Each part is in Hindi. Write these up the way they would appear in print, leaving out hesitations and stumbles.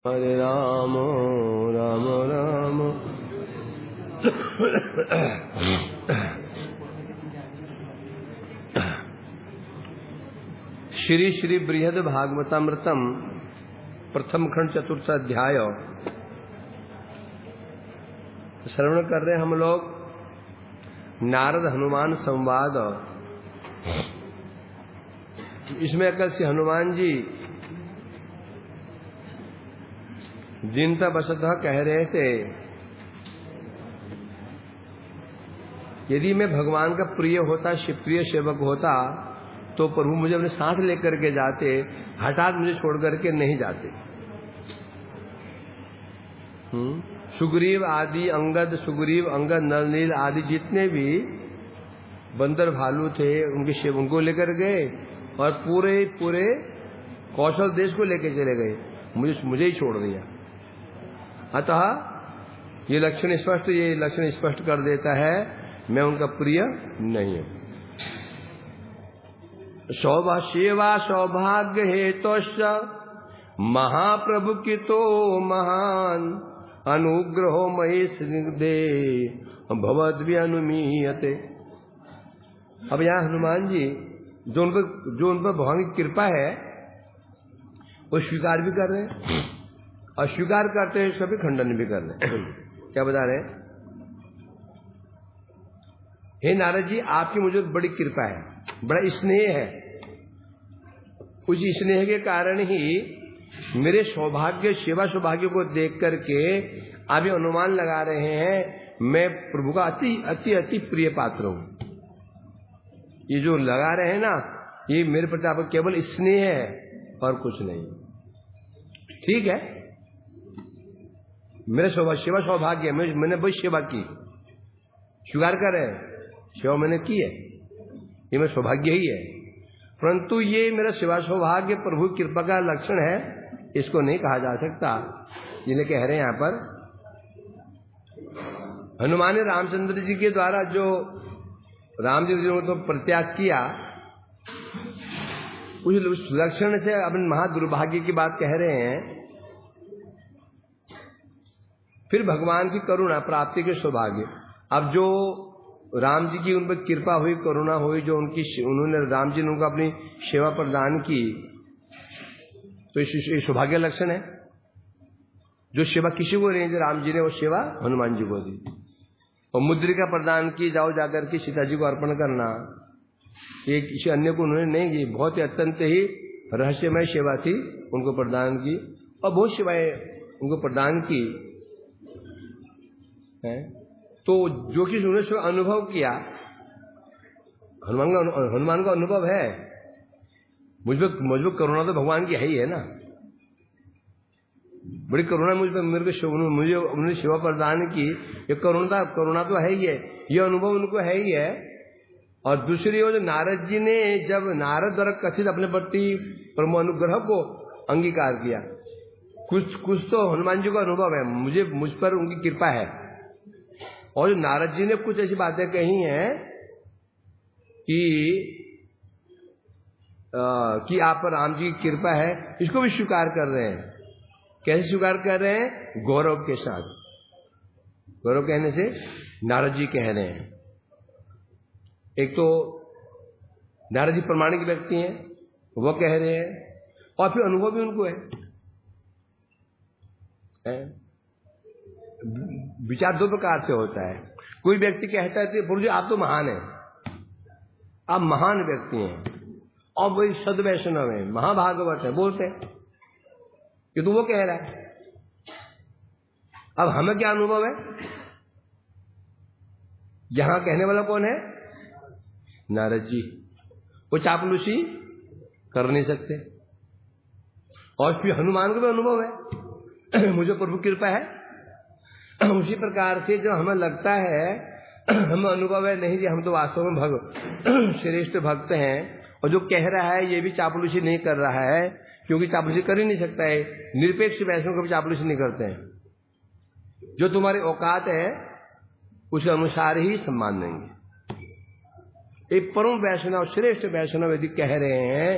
हरे राम राम राम। श्री श्री बृहद भागवतामृतम प्रथम खंड चतुर्थ अध्याय श्रवण कर रहे हैं हम लोग। नारद हनुमान संवाद। इसमें कल से हनुमान जी जिनता वशतः कह रहे थे, यदि मैं भगवान का प्रिय होता, प्रिय सेवक होता, तो प्रभु मुझे अपने साथ लेकर के जाते, हठात मुझे छोड़ करके नहीं जाते। सुग्रीव आदि अंगद, सुग्रीव अंगद नलनील आदि जितने भी बंदर भालू थे उनको लेकर गए और पूरे कौशल देश को लेकर चले गए, मुझे ही छोड़ दिया। अतः ये लक्षण स्पष्ट कर देता है, मैं उनका प्रिय नहीं हूं। सेवा सौभाग्य हेतुश्च महाप्रभु की तो महान अनुग्रहो मयि स्निग्धे भवद्भि अनुमीयते। अब यहाँ हनुमान जी जो उन पर भगवान की कृपा है वो स्वीकार भी कर रहे हैं, अस्वीकार करते हैं सभी खंडन भी कर रहे हैं। क्या बता रहे हैं? हे नारद जी, आपकी मुझे बड़ी कृपा है, बड़ा स्नेह है। उस स्नेह के कारण ही मेरे सेवा सौभाग्य को देख करके आप ये अनुमान लगा रहे हैं, मैं प्रभु का अति अति अति प्रिय पात्र हूं। ये जो लगा रहे हैं ना, ये मेरे प्रति आपका केवल स्नेह है और कुछ नहीं। ठीक है, मेरे सेवा सौभाग्य, मैंने बड़ी सेवा की, स्वीकार कर रहे हैं, सेवा मैंने की है, ये मेरा सौभाग्य ही है। परंतु ये मेरा सेवा सौभाग्य प्रभु की कृपा का लक्षण है, इसको नहीं कहा जा सकता। जिन्हें कह रहे हैं यहां पर हनुमान ने रामचंद्र जी के द्वारा जो राम जी ने तो परित्याग किया, उस लक्षण से अपने महादुर्भाग्य की बात कह रहे हैं। फिर भगवान की करुणा प्राप्ति के सौभाग्य। अब जो राम जी की उन पर कृपा हुई, करुणा हुई, जो उन्होंने राम जी ने उनको अपनी सेवा प्रदान की, तो ये सौभाग्य लक्षण है। जो सेवा किसी को नहीं दी राम जी ने, वो सेवा हनुमान जी को दी। और मुद्रिका प्रदान की, जाओ जाकर के सीता जी को अर्पण करना, ये किसी अन्य को उन्होंने नहीं की। बहुत ही अत्यंत ही रहस्यमय सेवा थी, उनको प्रदान की, और बहुत सेवाएं उनको प्रदान की है। तो जो कि उन्होंने अनुभव किया, हनुमान का अनुभव है। मुझ पर करुणा तो भगवान की है ही है ना, बड़ी करुणा मुझ पर, मुझे उन्होंने सेवा प्रदान की, ये करुणा तो है ही है, ये अनुभव उनको है ही है। और दूसरी ओर नारद जी ने जब नारद द्वारा कथित अपने प्रति परम अनुग्रह को अंगीकार किया, कुछ तो हनुमान जी का अनुभव है, मुझ पर उनकी कृपा है। और नारद जी ने कुछ ऐसी बातें कही हैं कि आप पर राम जी की कृपा है, इसको भी स्वीकार कर रहे हैं। कैसे स्वीकार कर रहे हैं? गौरव के साथ। गौरव कहने से नारद जी कह रहे हैं, एक तो नारद जी प्रमाणिक व्यक्ति हैं, वो कह रहे हैं, और फिर अनुभव भी उनको है। विचार दो प्रकार से होता है। कोई व्यक्ति कहता है प्रभु जी आप तो महान हैं, आप महान व्यक्ति हैं, और वही सद वैष्णव है, महाभागवत है, बोलते हैं कि तो वो कह रहा है। अब हमें क्या अनुभव है? यहां कहने वाला कौन है? नारद जी। वो चापलूसी कर नहीं सकते। और फिर हनुमान को भी अनुभव है, मुझे प्रभु कृपा है। उसी प्रकार से जो हमें लगता है, हमें अनुभव है नहीं कि हम तो वास्तव में श्रेष्ठ भक्त हैं, और जो कह रहा है ये भी चापलूसी नहीं कर रहा है, क्योंकि चापलूसी कर ही नहीं सकता है। निरपेक्ष वैष्णव कभी चापलूसी नहीं करते हैं। जो तुम्हारी औकात है उसके अनुसार ही सम्मान देंगे। एक परम वैष्णव, श्रेष्ठ वैष्णव यदि कह रहे हैं,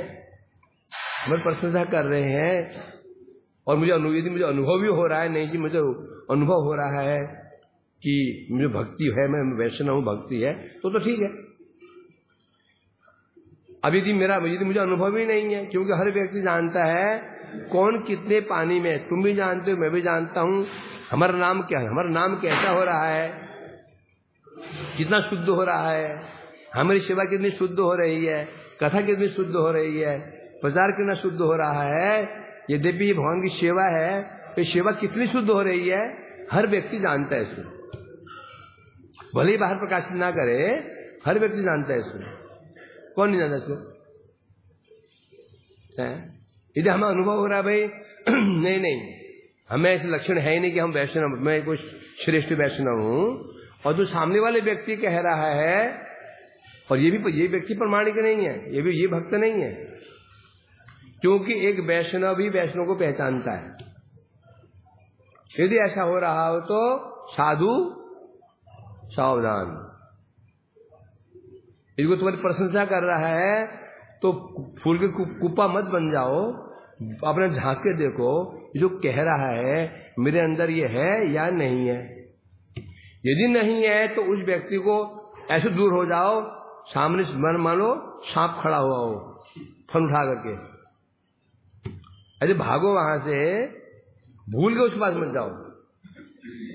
हमारी प्रशंसा कर रहे हैं, और यदि मुझे अनुभव भी हो रहा है, नहीं जी मुझे अनुभव हो रहा है कि मुझे भक्ति है, मैं वैष्णव हूं, भक्ति है, तो ठीक है। अब यदि मुझे अनुभव ही नहीं है, क्योंकि हर व्यक्ति जानता है कौन कितने पानी में, तुम भी जानते हो, मैं भी जानता हूं, हमारा नाम क्या है, हमारा नाम कैसा हो रहा है, कितना शुद्ध हो रहा है, हमारी सेवा कितनी शुद्ध हो रही है, कथा कितनी शुद्ध हो रही है, प्रचार कितना शुद्ध हो रहा है। यद्यपि ये भगवान की सेवा है, तो सेवा कितनी शुद्ध हो रही है हर व्यक्ति जानता है इसको, भले ही बाहर प्रकाशित ना करे, हर व्यक्ति जानता है इसको। कौन नहीं जानता इसको? यदि हमें अनुभव हो रहा है भाई नहीं हमें ऐसे लक्षण है ही नहीं कि हम वैष्णव, मैं कुछ श्रेष्ठ वैष्णव हूं, और जो सामने वाले व्यक्ति कह रहा है, और ये व्यक्ति प्रमाणिक नहीं है, ये भक्त नहीं है, क्योंकि एक वैष्णव भी वैष्णव को पहचानता है। यदि ऐसा हो रहा हो तो साधु सावधान, इसको तुम्हारी प्रशंसा कर रहा है तो फूल के कुप्पा मत बन जाओ, अपने झांक के देखो जो कह रहा है मेरे अंदर ये है या नहीं है। यदि नहीं है तो उस व्यक्ति को ऐसे दूर हो जाओ, सामने मान लो सांप खड़ा हुआ हो, फन उठा करके अरे भागो वहां से, भूल के उसके पास मत जाओ।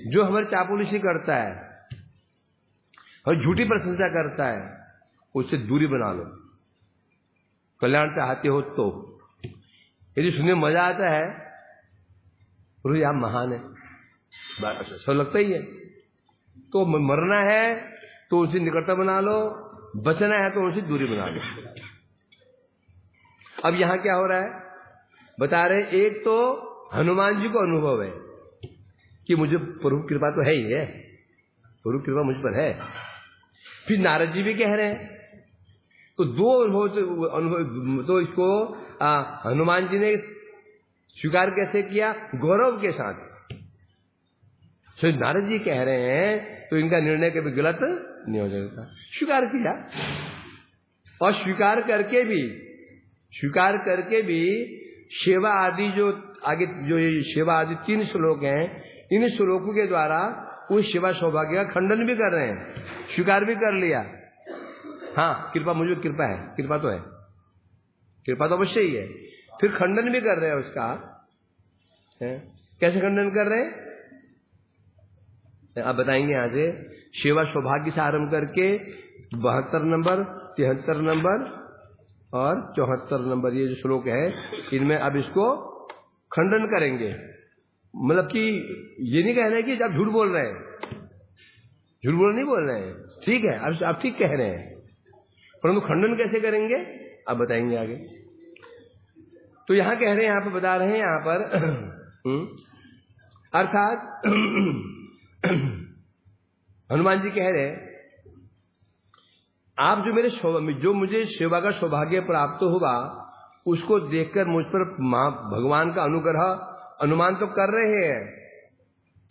जो हमारी चापलूसी करता है और झूठी प्रशंसा करता है, उससे दूरी बना लो, कल्याण चाहते हो तो। यदि सुनने में मजा आता है, बोलो आप महान है, सब लगता ही है, तो मरना है तो उनसे निकटता बना लो, बचना है तो उनसे दूरी बना लो। अब यहां क्या हो रहा है बता रहे, एक तो हनुमान जी को अनुभव है कि मुझे प्रभु कृपा तो है ही है, प्रभु कृपा मुझ पर है। फिर नारद जी भी कह रहे हैं, तो दो अनुभव, तो इसको हनुमान जी ने स्वीकार कैसे किया? गौरव के साथ। तो नारद जी कह रहे हैं तो इनका निर्णय कभी गलत नहीं हो जाएगा, स्वीकार किया। और स्वीकार करके भी सेवा आदि जो आगे जो ये सेवा आदि 3 श्लोक हैं, इन श्लोकों के द्वारा उस सेवा सौभाग्य का खंडन भी कर रहे हैं, स्वीकार भी कर लिया। हाँ कृपा, मुझे कृपा है, कृपा तो है, कृपा तो अवश्य ही है, फिर खंडन भी कर रहे हैं उसका। कैसे खंडन कर रहे हैं आप बताएंगे। यहां से सेवा सौभाग्य से आरंभ करके 72 नंबर, 73 नंबर और 74 नंबर ये जो श्लोक है, इनमें अब इसको खंडन करेंगे। मतलब कि ये नहीं कह रहे कि आप झूठ बोल रहे हैं, झूठ नहीं बोल रहे हैं, ठीक है आप ठीक कह रहे हैं, परंतु खंडन कैसे करेंगे आप बताएंगे आगे। तो यहां कह रहे हैं, यहां पर बता रहे हैं, यहां पर अर्थात हनुमान जी कह रहे हैं, आप जो मुझे सेवा का सौभाग्य प्राप्त हुआ, उसको देखकर मुझ पर भगवान का अनुग्रह अनुमान तो कर रहे हैं,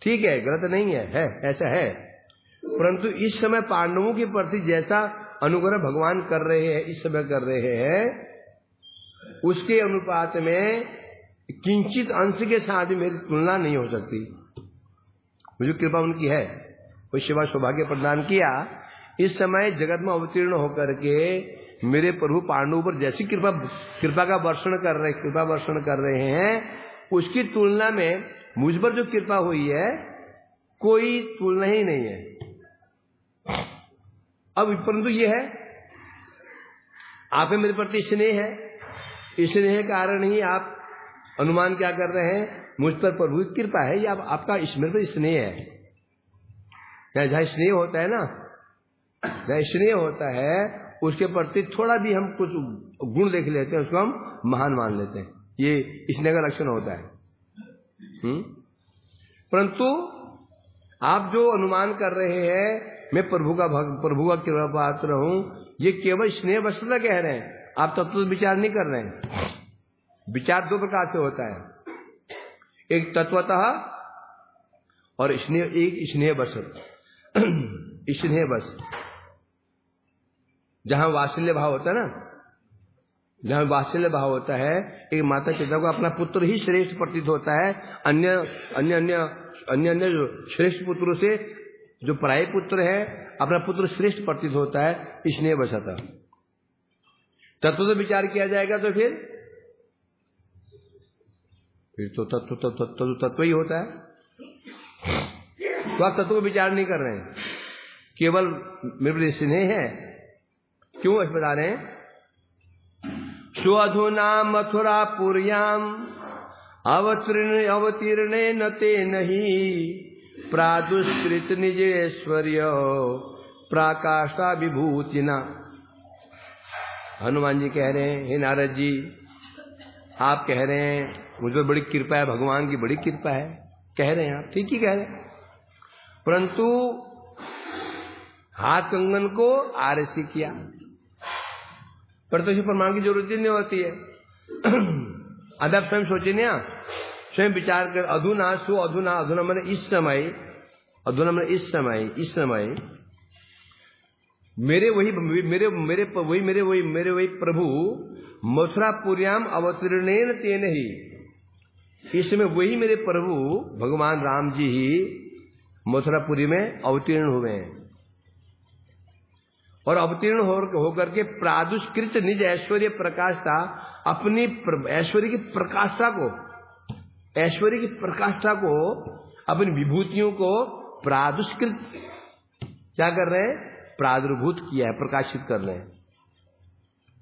ठीक है, गलत नहीं है ऐसा है, परंतु इस समय पांडवों के प्रति जैसा अनुग्रह भगवान कर रहे हैं, इस समय कर रहे हैं, उसके अनुपात में किंचित अंश के साथ भी मेरी तुलना नहीं हो सकती। मुझे कृपा उनकी है, कोई सेवा सौभाग्य प्रदान किया, इस समय जगत में अवतीर्ण होकर के मेरे प्रभु पांडवों पर जैसी कृपा का वर्षण कर रहे हैं, उसकी तुलना में मुझ पर जो कृपा हुई है कोई तुलना ही नहीं है। अब परंतु ये है, आप मेरे प्रति स्नेह है, स्नेह के कारण ही आप अनुमान क्या कर रहे हैं, मुझ पर प्रभु की कृपा है, या आपका मेरे पर स्नेह है। जहां स्नेह होता है ना, जहां स्नेह होता है उसके प्रति थोड़ा भी हम कुछ गुण देख लेते हैं, उसको हम महान मान लेते हैं, ये स्नेह का लक्षण होता है। परंतु आप जो अनुमान कर रहे हैं मैं प्रभु का कृपा पात्र हूं, ये केवल स्नेह वशतः कह रहे हैं, आप तत्व विचार नहीं कर रहे हैं। विचार 2 प्रकार से होता है, एक तत्वतः और एक स्नेह वशतः। स्नेह वश, जहां वात्सल्य भाव होता है ना, जहां वात्सल्य भाव होता है, एक माता पिता को अपना पुत्र ही श्रेष्ठ प्रतीत होता है, अन्य अन्य अन्य अन्य अन्य श्रेष्ठ पुत्रों से जो पराये पुत्र है अपना पुत्र श्रेष्ठ प्रतीत होता है, इसलिए बचाता। तत्व तो विचार किया जाएगा तो फिर तो तत्व ही होता है। तो आप तत्व को विचार नहीं कर रहे हैं, केवल मेरे स्नेह है। क्यों ऐसे बता रहे हैं? स्वधुना मथुरापुर्याम अवतीर्णे न ते नहीं प्रादुष्कृत निजेश्वर्य प्राकाष्ठा विभूतिना। हनुमान जी कह रहे हैं, हे नारद जी, आप कह रहे हैं मुझ पर बड़ी कृपा है, भगवान की बड़ी कृपा है, कह रहे हैं आप, ठीक ही कह रहे हैं, परंतु हाथ कंगन को आरसी किया पर तो इसे प्रमाण की जरूरत ही नहीं होती है। अब आप स्वयं सोचिए ना, स्वयं विचार कर। अधुना सो अधुना, अधुना मैंने इस समय, अधुना मैंने इस समय मेरे वही प्रभु मथुरापुर्याम अवतीर्णेन तेन ही, इस समय वही मेरे प्रभु भगवान राम जी ही मथुरापुरी में अवतीर्ण हुए हैं और अवतीर्ण होकर के प्रादुष्कृत निज ऐश्वर्य प्रकाष्ठा, अपनी ऐश्वर्य की प्रकाष्ठा को अपनी विभूतियों को प्रादुष्कृत क्या कर रहे हैं? प्रादुर्भूत किया है, प्रकाशित कर रहे हैं।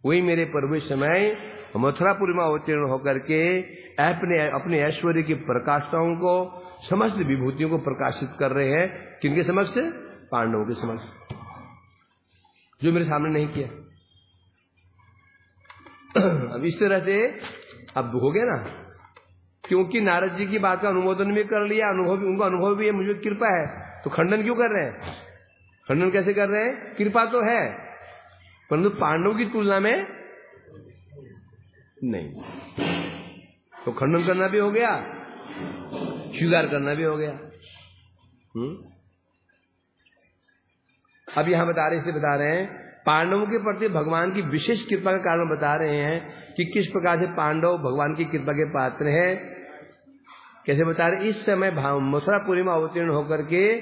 वही मेरे प्रभु समय मथुरापुरी में अवतीर्ण होकर के अपने ऐश्वर्य की प्रकाष्ठाओं को, समस्त विभूतियों को प्रकाशित कर रहे हैं। किनके समक्ष? पांडवों के समक्ष, जो मेरे सामने नहीं किया। अब इस तरह से अब हो गया ना, क्योंकि नारद जी की बात का अनुमोदन भी कर लिया, उनका अनुभव भी है, मुझे कृपा है, तो खंडन क्यों कर रहे हैं? खंडन कैसे कर रहे हैं? कृपा तो है परंतु पांडवों की तुलना में नहीं, तो खंडन करना भी हो गया, स्वीकार करना भी हो गया। अब यहां बता रहे हैं पांडवों के प्रति भगवान की विशेष कृपा का कारण बता रहे हैं कि किस प्रकार से पांडव भगवान की कृपा के पात्र हैं। कैसे बता रहे? इस समय मथुरापुरी में अवतीर्ण होकर के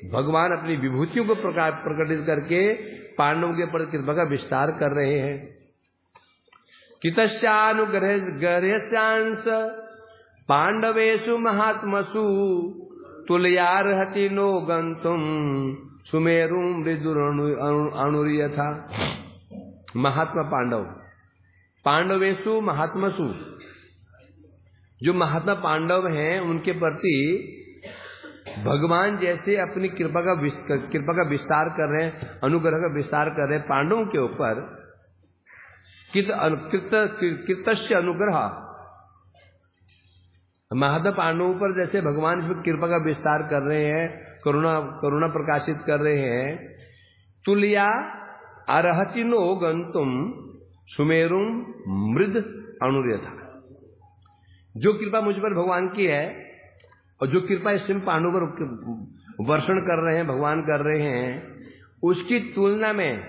भगवान अपनी विभूतियों को प्रकटित करके पांडवों के प्रति कृपा का विस्तार कर रहे हैं। कितश्चानुग्रहस्यांश पांडवेषु महात्मसु तुल्यार्हति नो गंतुम सुमेरु मृदुर अणुर्यथा। महात्मा पांडवेषु महात्मसु, जो महात्मा पांडव हैं उनके प्रति भगवान जैसे अपनी कृपा का विस्तार कर रहे हैं, अनुग्रह का विस्तार कर रहे हैं पांडवों के ऊपर। कृतस्य अनुग्रह, महात्मा पांडवों पर जैसे भगवान इसमें कृपा का विस्तार कर रहे हैं, करुणा प्रकाशित कर रहे हैं। तुल्या अर्हतिनो गंतुम सुमेरुम मृद अणुर्यथा। जो कृपा मुझ पर भगवान की है और जो कृपा इस समय पांडवों पर वर्षण कर रहे हैं, भगवान कर रहे हैं, उसकी तुलना में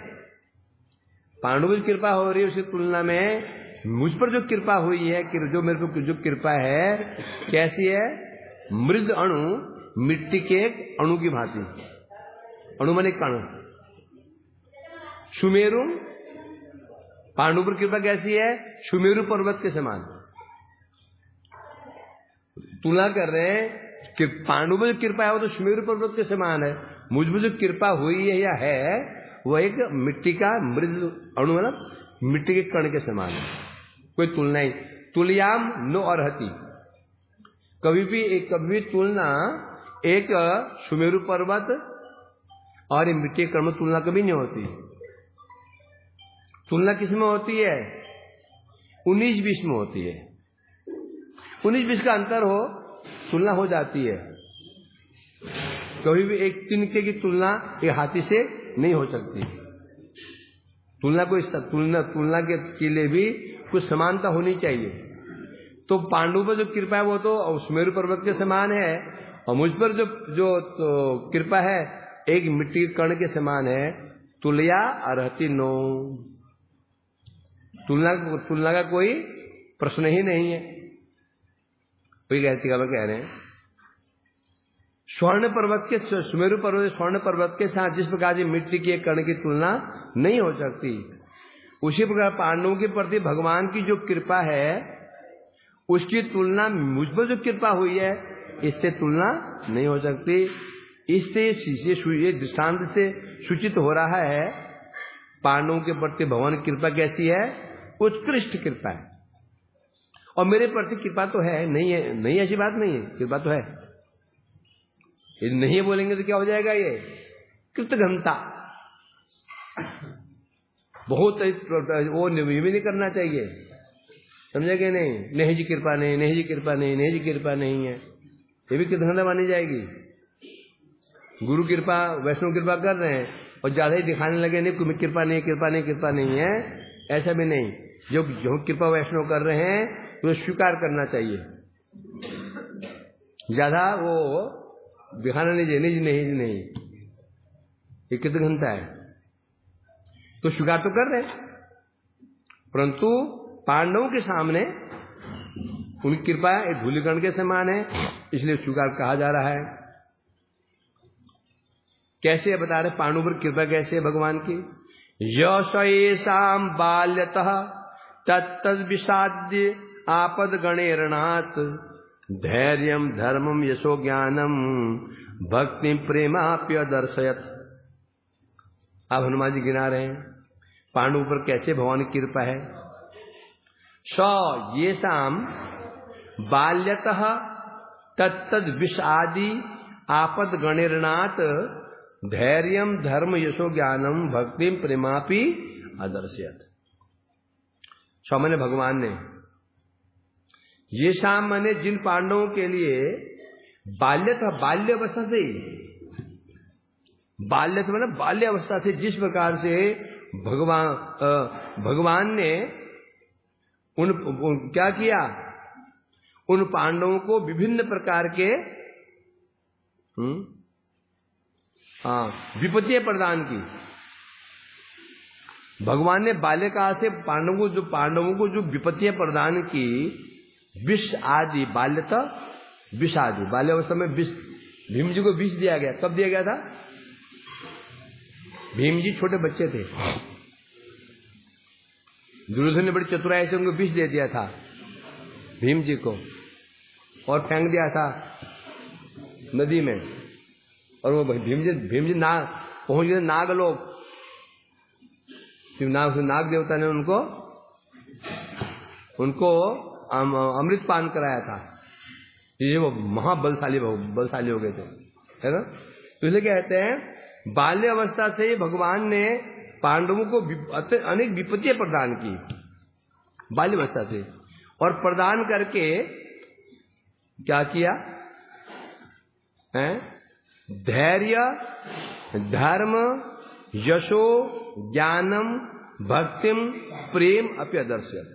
पांडवों की कृपा हो रही है, उसकी तुलना में मुझ पर जो कृपा हुई है, जो मेरे को जो कृपा है कैसी है? मृद अणु, मिट्टी के एक अणु की भांति। अणु माने कण। सुमेरु, पांडु पर कृपा कैसी है? सुमेरु पर्वत के समान। तुलना कर रहे हैं कि पांडु में जो कृपा है वो तो सुमेरु पर्वत के समान है, मुझ में जो कृपा हुई है या है वो एक मिट्टी का मृद अणु, मतलब मिट्टी के कण के समान है, कोई तुलना ही। तुल्याम नो अर्हति, कभी भी तुलना एक सुमेरु पर्वत और मिट्टी के कण में तुलना कभी नहीं होती। तुलना किस में होती है? 19-20 में होती है। 19-20 का अंतर हो, तुलना हो जाती है। कभी भी एक तिनके की तुलना एक हाथी से नहीं हो सकती। तुलना के लिए भी कुछ समानता होनी चाहिए। तो पांडु पर जो कृपा है वो तो सुमेरु पर्वत के समान है, और मुझ पर जो कृपा है एक मिट्टी के कण के समान है। तुल्या अर्हति नो, तुलना का कोई प्रश्न ही नहीं है। कोई कहती का कह रहे हैं स्वर्ण पर्वत के, सुमेरु पर्वत स्वर्ण पर्वत के साथ जिस प्रकार की मिट्टी के कण की तुलना नहीं हो सकती, उसी प्रकार पांडवों के प्रति भगवान की जो कृपा है उसकी तुलना मुझ पर जो कृपा हुई है इससे तुलना नहीं हो सकती। इससे ये दृष्टांत से सूचित हो रहा है पांडवों के प्रति भगवान की कृपा कैसी है, उत्कृष्ट कृपा है। और मेरे प्रति कृपा तो है, नहीं है, नहीं ऐसी बात नहीं है, कृपा तो है। यदि नहीं बोलेंगे तो क्या हो जाएगा, ये कृतघ्नता। बहुत वो भी नहीं करना चाहिए, समझेगे नहीं, नहीं जी कृपा नहीं, नहीं जी कृपा नहीं, नहीं जी कृपा नहीं है, ये भी कृतघ्नता मानी जाएगी। गुरु कृपा वैष्णव कृपा कर रहे हैं और ज्यादा ही दिखाने लगे नहीं कृपा नहीं, कृपा नहीं, कृपा नहीं है, ऐसा भी नहीं। जो कृपा वैष्णव कर रहे हैं तो स्वीकार करना चाहिए, ज्यादा वो दिखाना नहीं चाहिए, नहीं नहीं नहीं, ये कृतघ्नता है। तो स्वीकार तो कर रहे हैं, परंतु पांडवों के सामने उनकी कृपा एक धूलिकण के समान है, इसलिए स्वीकार कहा जा रहा है। कैसे बता रहे पांडवों पर कृपा कैसे है भगवान की। यशेषाम बाल्यतः तत्तद विषाद्य आपद गणेरणात् धैर्यम धर्मम यशो ज्ञानम भक्ति प्रेमाप्य दर्शयत। अब हनुमान जी गिना रहे हैं पांडवों पर कैसे भगवान की कृपा है। स ये शाम बाल्यतः तत्तद विषादि आपद गणेरणात् धैर्यम धर्म यशो ज्ञानम भक्ति प्रेमापि अदर्शयत। मैंने भगवान ने ये शाम मैंने जिन पांडवों के लिए बाल्य था, बाल्य अवस्था से, बाल्य से मतलब बाल्य अवस्था से जिस प्रकार से भगवान ने उन क्या किया, उन पांडवों को विभिन्न प्रकार के विपत्तियां प्रदान की। भगवान ने बाल्यकाल से पांडवों को जो विपत्तियां प्रदान की, विष आदि, बाल्यता विष आदि, बाल्यावस्था में विष, भीम जी को विष दिया गया। कब दिया गया था, भीम जी छोटे बच्चे थे, दुर्योधन ने बड़ी चतुराई से उनको विष दे दिया था भीम जी को, और फेंक दिया था नदी में, और वो भीम जी पहुंच गए नागलोक। नाग देवता ने उनको अमृत पान कराया था, ये वो महाबलशाली हो गए थे, है ना। तो इसलिए कहते हैं बाल्य अवस्था से भगवान ने पांडवों को अनेक विपत्तियां प्रदान की बाल्य अवस्था से, और प्रदान करके क्या किया है, धैर्य धर्म यशो ज्ञानम भक्तिम प्रेम अपि अदर्शयत।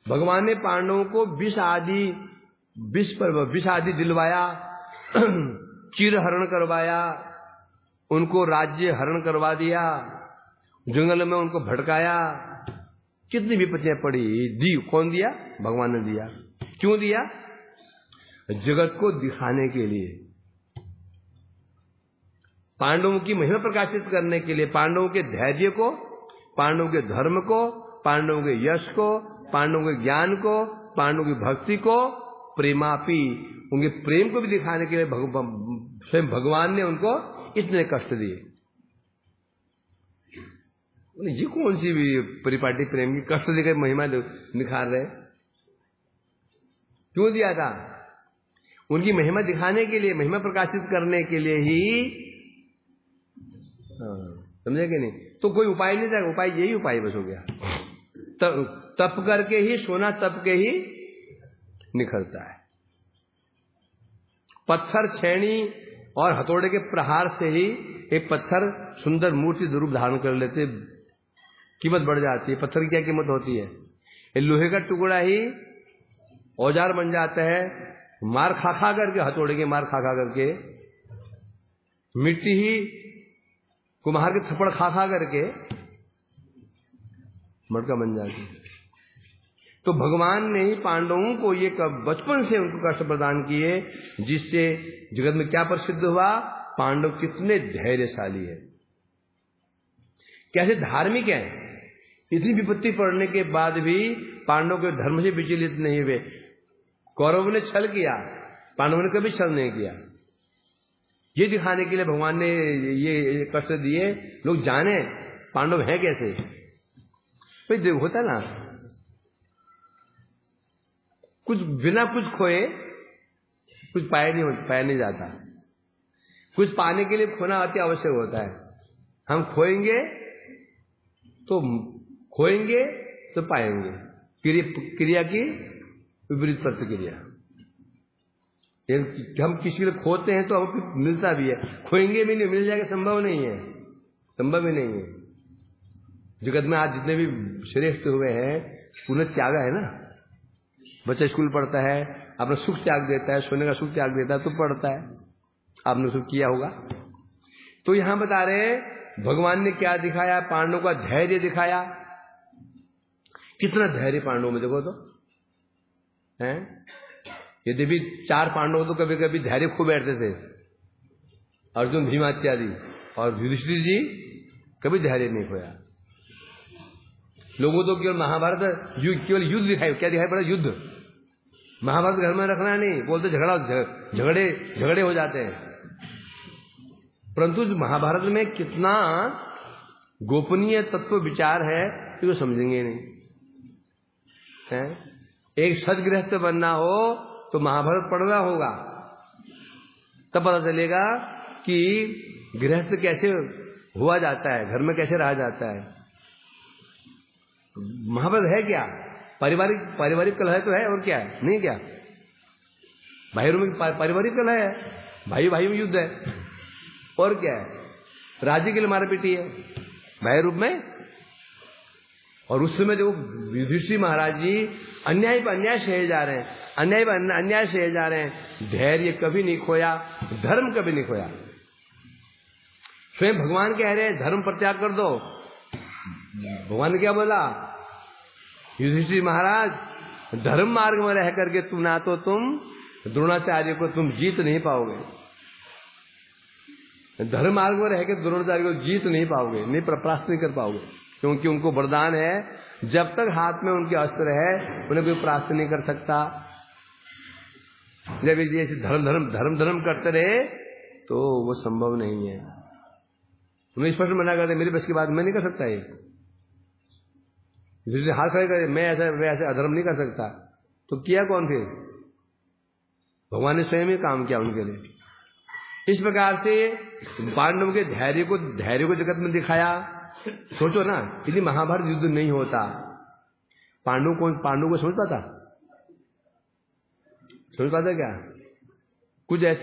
भगवान ने पांडवों को विष आदि दिलवाया, चिर हरण करवाया, उनको राज्य हरण करवा दिया, जंगल में उनको भटकाया, कितनी विपत्तियां पड़ी, दी कौन दिया, भगवान ने दिया। क्यों दिया, जगत को दिखाने के लिए, पांडवों की महिमा प्रकाशित करने के लिए, पांडवों के धैर्य को, पांडवों के धर्म को, पांडवों के यश को, पांडवों के ज्ञान को, पांडवों की भक्ति को, प्रेमापी, उनके प्रेम को भी दिखाने के लिए स्वयं भगवान ने उनको इतने कष्ट दिए। ये कौन सी भी परिपाटी प्रेम की कष्ट देकर महिमा निखार रहे, क्यों दिया था, उनकी महिमा दिखाने के लिए, महिमा प्रकाशित करने के लिए ही, समझे कि नहीं। तो कोई उपाय नहीं था, उपाय यही उपाय बस हो गया, तप करके ही, सोना तप के ही निखरता है। पत्थर छेनी और हथौड़े के प्रहार से ही एक पत्थर सुंदर मूर्ति रूप धारण कर लेते, कीमत बढ़ जाती है। पत्थर की क्या कीमत होती है, ये लोहे का टुकड़ा ही औजार बन जाता है, मार खा खा करके, हथौड़े के मार खा खा करके, मिट्टी ही कुम्हार के थप्पड़ खा खा करके मटका बन जाती। तो भगवान ने ही पांडवों को ये बचपन से उनको कष्ट प्रदान किए, जिससे जगत में क्या प्रसिद्ध हुआ, पांडव कितने धैर्यशाली है, कैसे धार्मिक है। इतनी विपत्ति पड़ने के बाद भी पांडव के धर्म से विचलित नहीं हुए। कौरवों ने छल किया, पांडवों ने कभी छल नहीं किया। ये दिखाने के लिए भगवान ने ये कष्ट दिए, लोग जाने पांडव है कैसे। भाई होता ना, कुछ बिना कुछ खोए कुछ पाया नहीं जाता। कुछ पाने के लिए खोना अति आवश्यक होता है। हम खोएंगे तो पाएंगे। क्रिया की विपरीत प्रतिक्रिया। हम किसी के लिए खोते हैं तो हमें मिलता भी है, खोएंगे भी नहीं, मिल जाएगा संभव नहीं है, संभव ही नहीं है। जगत में आज जितने भी श्रेष्ठ हुए हैं उन्हें त्यागा है ना। बच्चा स्कूल पढ़ता है, अपना सुख त्याग देता है, सोने का सुख त्याग देता है, तो पढ़ता है, आपने सुख किया होगा। तो यहां बता रहे भगवान ने क्या दिखाया, पांडवों का धैर्य दिखाया। कितना धैर्य पांडवों में देखो तो है। यदि भी 4 पांडव तो कभी कभी धैर्य खो बैठते थे, अर्जुन भीमा इत्यादि, और युधिष्ठिर जी कभी धैर्य नहीं खोया। लोगों तो केवल महाभारत केवल युद्ध दिखाई, क्या दिखाई पड़ा, युद्ध। महाभारत घर में रखना नहीं, बोलते झगड़े हो जाते हैं। परंतु महाभारत में कितना गोपनीय तत्व विचार है तो समझेंगे नहीं है। एक सदगृहस्थ बनना हो तो महाभारत पढ़ना होगा, तब पता चलेगा कि गृहस्थ कैसे हुआ जाता है, घर में कैसे रहा जाता है। महाभारत है क्या, पारिवारिक कलह तो है, और क्या है, नहीं क्या। भाइयों में पारिवारिक कलह है, भाई में युद्ध है, और क्या है, राज्य के लिए मारपीटी है भाई रूप में। और उस समय जो युधिष्ठिर महाराज जी अन्याय पर अन्याय सहे जा रहे हैं, अन्याय पर अन्याय सहे जा रहे हैं, धैर्य कभी नहीं खोया, धर्म कभी नहीं खोया। स्वयं भगवान कह रहे हैं धर्म परित्याग कर दो। भगवान ने क्या बोला, युधिष्ठिर महाराज धर्म मार्ग में रह करके तुम ना तो तुम द्रोणाचार्य को तुम जीत नहीं पाओगे, धर्म मार्ग में रह के द्रोणाचार्य को जीत नहीं पाओगे, नहीं परास्त नहीं कर पाओगे, क्योंकि उनको वरदान है जब तक हाथ में उनके अस्त्र है उन्हें कोई परास्त नहीं कर सकता। जब जैसे धर्म करते रहे तो वो संभव नहीं है। उन्हें स्पष्ट मना करते, मेरी बस की बात मैं नहीं कर सकता, ये हाथ खड़े करे मैं ऐसे अधर्म नहीं कर सकता। तो किया कौन फिर, भगवान ने स्वयं ही काम किया उनके लिए। इस प्रकार से पांडवों के धैर्य को जगत में दिखाया। सोचो ना, यदि महाभारत युद्ध नहीं होता, पांडव को समझ पाता क्या, कुछ ऐसे